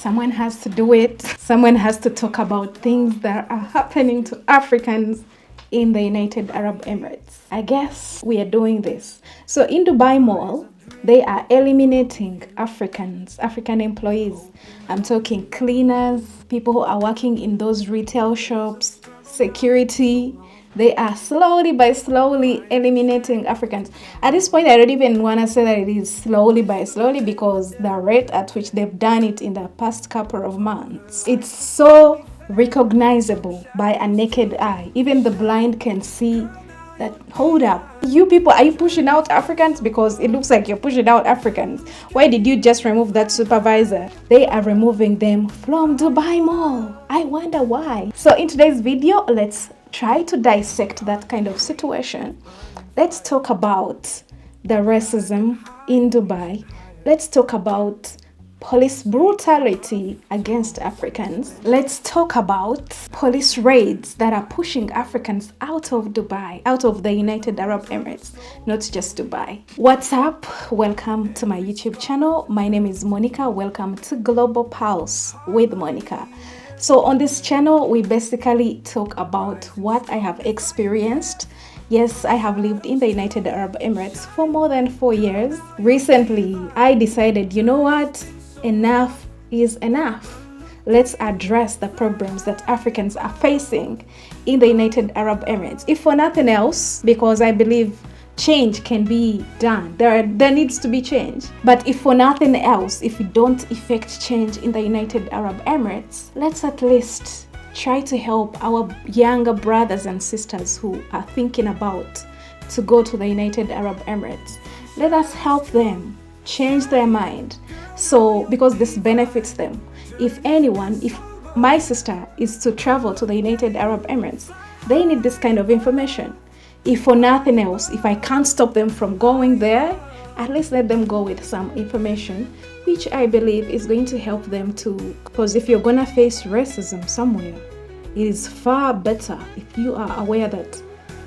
Someone has to do it. Someone has to talk about things that are happening to Africans in the United Arab Emirates. I guess we are doing this. So in Dubai Mall, they are eliminating African employees. I'm talking cleaners, people who are working in those retail shops, security. They are slowly eliminating Africans. At this point, I don't even want to say that it is slowly because the rate at which they've done it in the past couple of months, it's so recognizable by a naked eye. Even the blind can see that, hold up, you people, are you pushing out Africans? Because it looks like you're pushing out Africans. Why did you just remove that supervisor? They are removing them from Dubai Mall. I wonder why. So in today's video, let's try to dissect that kind of situation. Let's talk about the racism in Dubai. Let's talk about police brutality against Africans. Let's talk about police raids that are pushing Africans out of Dubai, out of the United Arab Emirates, not just Dubai. What's up? Welcome to my YouTube channel. My name is Monica. Welcome to Global Pulse with Monica. So on this channel, we basically talk about what I have experienced. Yes, I have lived in the United Arab Emirates for more than 4 years. Recently, I decided, you know what? Enough is enough. Let's address the problems that Africans are facing in the United Arab Emirates. If for nothing else, because I believe change can be done. There needs to be change. But if for nothing else, if we don't effect change in the United Arab Emirates, let's at least try to help our younger brothers and sisters who are thinking about to go to the United Arab Emirates. Let us help them change their mind. So, because this benefits them. If my sister is to travel to the United Arab Emirates, they need this kind of information. If for nothing else, if I can't stop them from going there, at least let them go with some information, which I believe is going to help them too. Because if you're gonna face racism somewhere, it is far better if you are aware that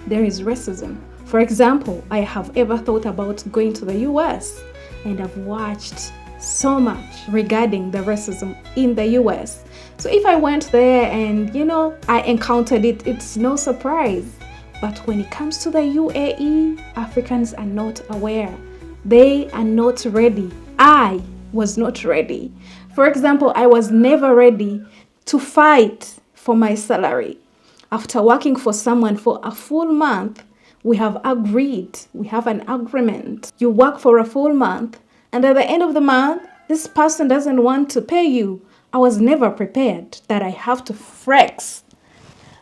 there is racism. For example, I have ever thought about going to the US, and I've watched so much regarding the racism in the US. So if I went there and, I encountered it, it's no surprise. But when it comes to the UAE, Africans are not aware. They are not ready. I was not ready. For example, I was never ready to fight for my salary. After working for someone for a full month, we have agreed, we have an agreement. You work for a full month, and at the end of the month, this person doesn't want to pay you. I was never prepared that I have to flex.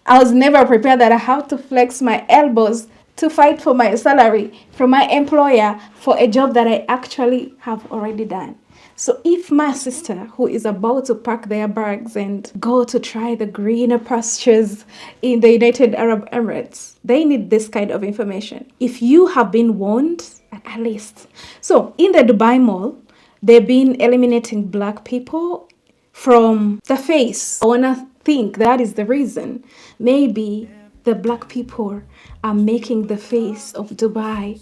I was never prepared that I have to flex my elbows to fight for my salary from my employer for a job that I actually have already done. So if my sister, who is about to pack their bags and go to try the greener pastures in the United Arab Emirates, they need this kind of information. If you have been warned, at least. So in the Dubai Mall, they've been eliminating black people from the face. I want to think that is the reason. Maybe the black people are making the face of Dubai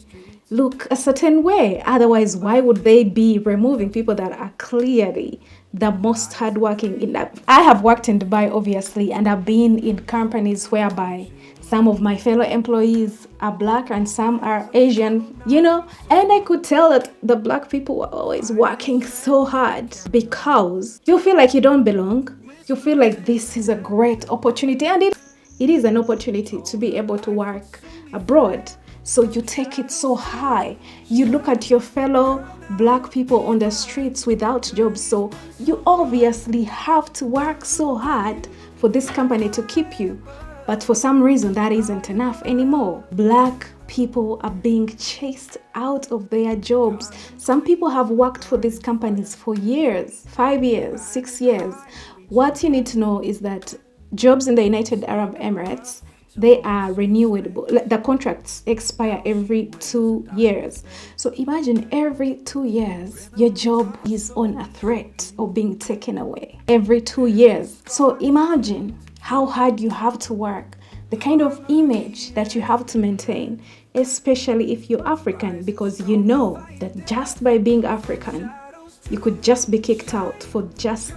look a certain way. Otherwise, why would they be removing people that are clearly the most hardworking in that? I have worked in Dubai, obviously, and I've been in companies whereby some of my fellow employees are black and some are Asian, and I could tell that the black people were always working so hard because you feel like you don't belong. You feel like this is a great opportunity, and it is an opportunity to be able to work abroad. So you take it so high. You look at your fellow black people on the streets without jobs. So you obviously have to work so hard for this company to keep you. But for some reason, that isn't enough anymore. Black people are being chased out of their jobs. Some people have worked for these companies for years, 5 years, 6 years. What you need to know is that jobs in the United Arab Emirates, they are renewable. The contracts expire every 2 years. So imagine every 2 years, your job is on a threat of being taken away. Every 2 years. So imagine how hard you have to work, the kind of image that you have to maintain, especially if you're African, because you know that just by being African, you could just be kicked out for just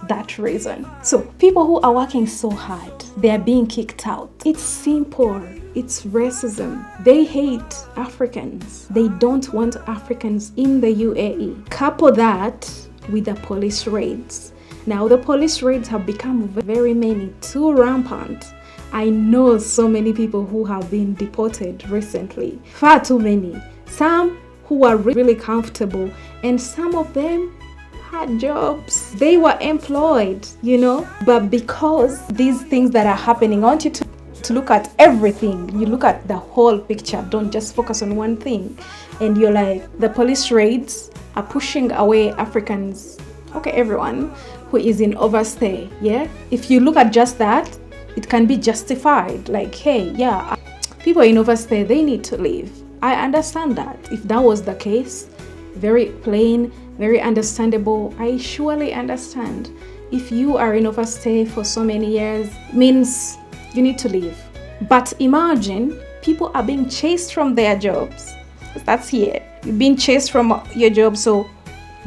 that reason. So people who are working so hard, they are being kicked out. It's simple. It's racism. They hate Africans. They don't want Africans in the UAE. Couple that with the police raids. Now the police raids have become very many, too rampant. I know so many people who have been deported recently. Far too many. Some who are really comfortable, and some of them had jobs. They were employed, but because these things that are happening, I want you to look at everything. You look at the whole picture. Don't just focus on one thing. And you're like, the police raids are pushing away Africans, everyone who is in overstay. Yeah, if you look at just that, it can be justified. Like, hey, yeah, people in overstay, they need to leave. I understand that. If that was the case, very plain, very understandable. I surely understand. If you are in overstay for so many years, means you need to leave. But imagine people are being chased from their jobs. That's here. You're being chased from your job. So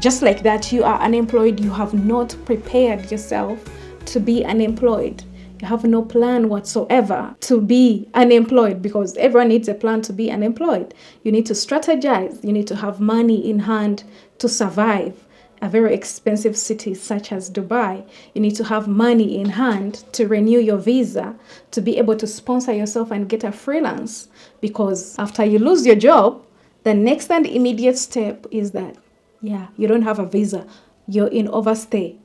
just like that, you are unemployed. You have not prepared yourself to be unemployed. You have no plan whatsoever to be unemployed, because everyone needs a plan to be unemployed. You need to strategize. You need to have money in hand to survive a very expensive city such as Dubai. You need to have money in hand to renew your visa, to be able to sponsor yourself and get a freelance. Because after you lose your job, the next and immediate step is that, you don't have a visa. You're in overstay.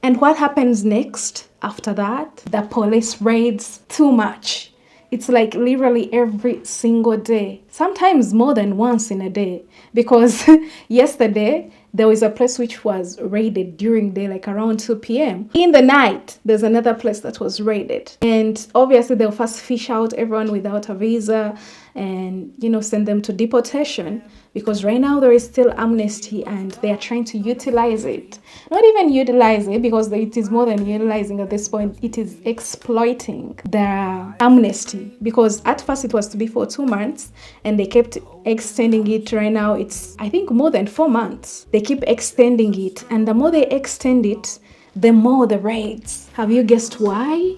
And what happens next after that? The police raids too much. It's like literally every single day, sometimes more than once in a day. Because yesterday, there was a place which was raided during day, like around 2 p.m. In the night, there's another place that was raided. And obviously, they'll first fish out everyone without a visa and, send them to deportation. Because right now, there is still amnesty and they are trying to utilize it. Not even utilize it, because it is more than utilizing at this point. It is exploiting the amnesty. Because at first, it was to be for 2 months and they kept extending it. Right now, it's, I think, more than 4 months. They keep extending it. And the more they extend it, the more the raids. Have you guessed why?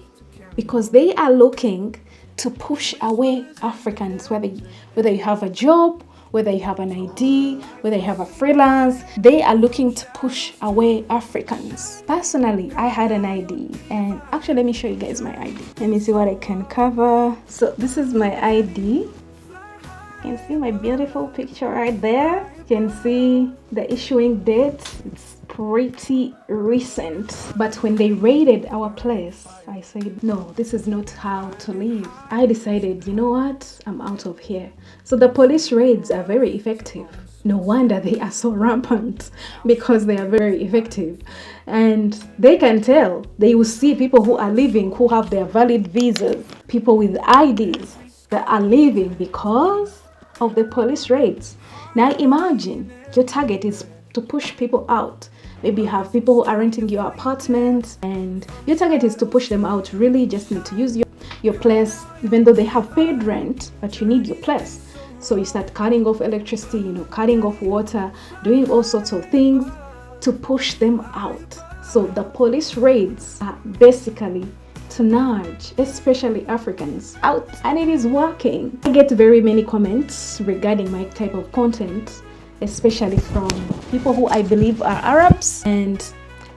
Because they are looking to push away Africans, whether you have a job, whether you have an ID, whether you have a freelance, they are looking to push away Africans. Personally, I had an ID, and actually, let me show you guys my ID. Let me see what I can cover. So this is my ID. You can see my beautiful picture right there. You can see the issuing date. It's pretty recent. But when they raided our place, I said, no, this is not how to live. I decided, you know what? I'm out of here. So the police raids are very effective. No wonder they are so rampant, because they are very effective. And they can tell. They will see people who are leaving, who have their valid visas, people with IDs that are leaving because of the police raids. Now imagine your target is to push people out. Maybe you have people who are renting your apartment and your target is to push them out. Really, you just need to use your place, even though they have paid rent, but you need your place. So you start cutting off electricity, cutting off water, doing all sorts of things to push them out. So the police raids are basically to nudge, especially Africans, out, and it is working. I get very many comments regarding my type of content, especially from people who I believe are Arabs, and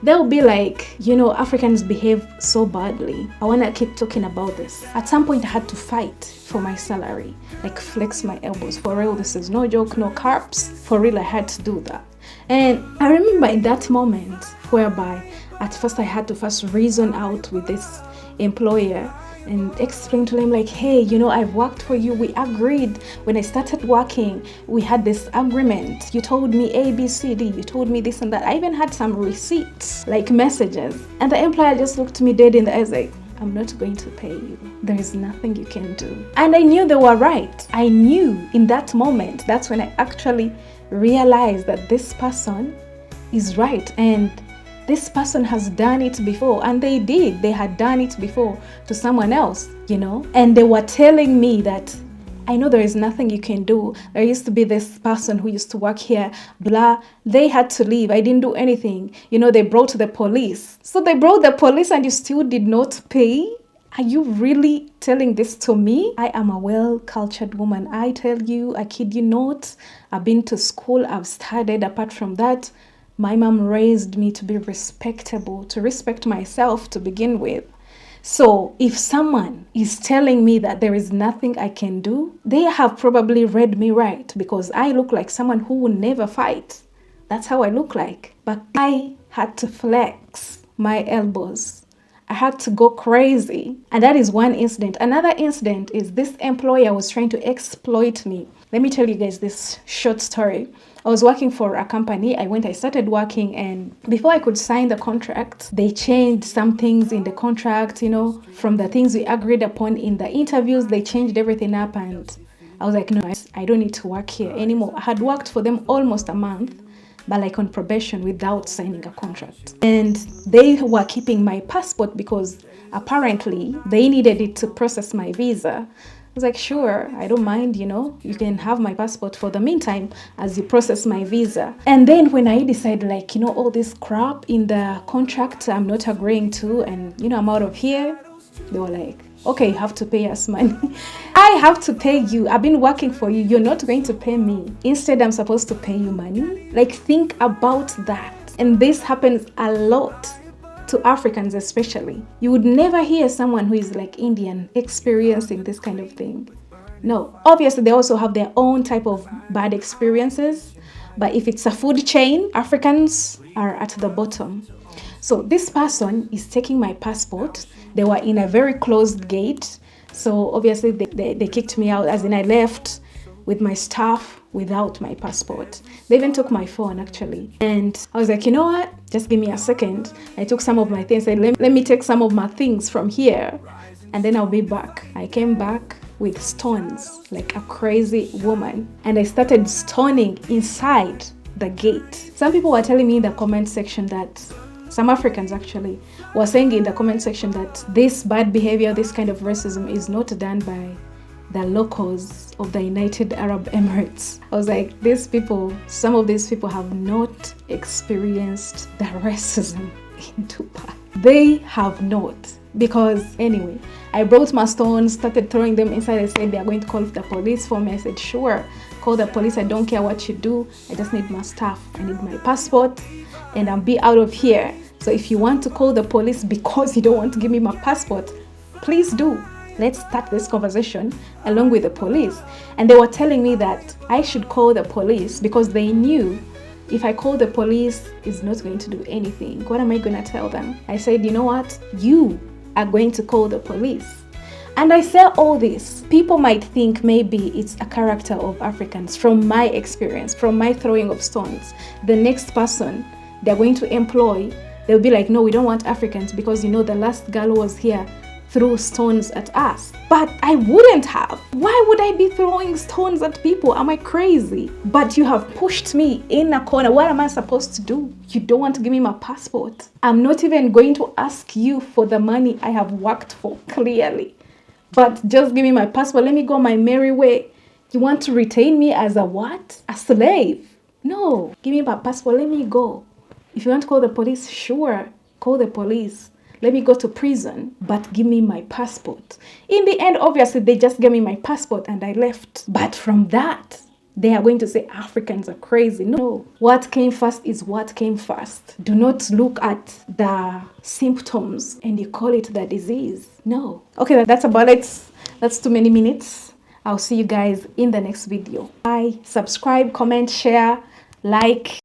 they'll be like, Africans behave so badly. I want to keep talking about this. At some point, I had to fight for my salary, like flex my elbows. For real, this is no joke, no carps. For real, I had to do that. And I remember in that moment whereby at first I had to first reason out with this employer and explain to them like, hey, I've worked for you. We agreed when I started working, we had this agreement. You told me A, B, C, D. You told me this and that. I even had some receipts, like messages. And the employer just looked me dead in the eyes like, I'm not going to pay you. There is nothing you can do. And I knew they were right. I knew in that moment, that's when I actually realized that this person is right. And this person has done it before, and they had done it before to someone else, and they were telling me that I know there is nothing you can do. There used to be this person who used to work here, blah. They had to leave. I didn't do anything. They brought the police. So they brought the police and you still did not pay? Are you really telling this to me? I am a well-cultured woman. I tell you, I kid you not. I've been to school. I've studied. Apart from that, my mom raised me to be respectable, to respect myself to begin with. So if someone is telling me that there is nothing I can do, they have probably read me right, because I look like someone who will never fight. That's how I look like. But I had to flex my elbows. I had to go crazy. And that is one incident. Another incident is this employer was trying to exploit me. Let me tell you guys this short story. I was working for a company. I started working, and before I could sign the contract, they changed some things in the contract, from the things we agreed upon in the interviews. They changed everything up, and I was like, no, I don't need to work here anymore. I had worked for them almost a month, but like on probation without signing a contract. And they were keeping my passport because apparently they needed it to process my visa. I was like, sure, I don't mind, you can have my passport for the meantime as you process my visa. And then when I decided, all this crap in the contract I'm not agreeing to, and, I'm out of here, they were like, okay, you have to pay us money. I have to pay you. I've been working for you. You're not going to pay me. Instead, I'm supposed to pay you money. Think about that. And this happens a lot to Africans especially. You would never hear someone who is Indian experiencing this kind of thing. No, obviously they also have their own type of bad experiences. But if it's a food chain, Africans are at the bottom. So this person is taking my passport. They were in a very closed gate. So obviously they kicked me out, as in I left with my stuff without my passport. They even took my phone actually. And I was like, you know what? Just give me a second. I took some of my things. Let me take some of my things from here and then I'll be back. I came back with stones like a crazy woman. And I started stoning inside the gate. Some people were telling me in the comment section that some Africans actually were saying in the comment section that this bad behavior, this kind of racism is not done by the locals of the United Arab Emirates. I was like, some of these people have not experienced the racism in Dubai. They have not. Because anyway, I brought my stones, started throwing them inside. I said, they are going to call the police for me. I said, sure, call the police. I don't care what you do. I just need my stuff. I need my passport and I'll be out of here. So if you want to call the police because you don't want to give me my passport, please do. Let's start this conversation along with the police. And they were telling me that I should call the police because they knew if I call the police, it's not going to do anything. What am I going to tell them? I said, you know what? You are going to call the police. And I say all this. People might think maybe it's a character of Africans. From my experience, from my throwing of stones, the next person they're going to employ, they'll be like, no, we don't want Africans because the last girl who was here threw stones at us. But I wouldn't have. Why would I be throwing stones at people? Am I crazy? But you have pushed me in a corner. What am I supposed to do? You don't want to give me my passport. I'm not even going to ask you for the money I have worked for, clearly. But just give me my passport. Let me go my merry way. You want to retain me as a what? A slave? No. Give me my passport. Let me go. If you want to call the police, sure. Call the police. Let me go to prison, but give me my passport. In the end, obviously, they just gave me my passport and I left. But from that, they are going to say Africans are crazy. No. What came first is what came first. Do not look at the symptoms and you call it the disease. No. Okay, that's about it. That's too many minutes. I'll see you guys in the next video. Bye. Subscribe, comment, share, like.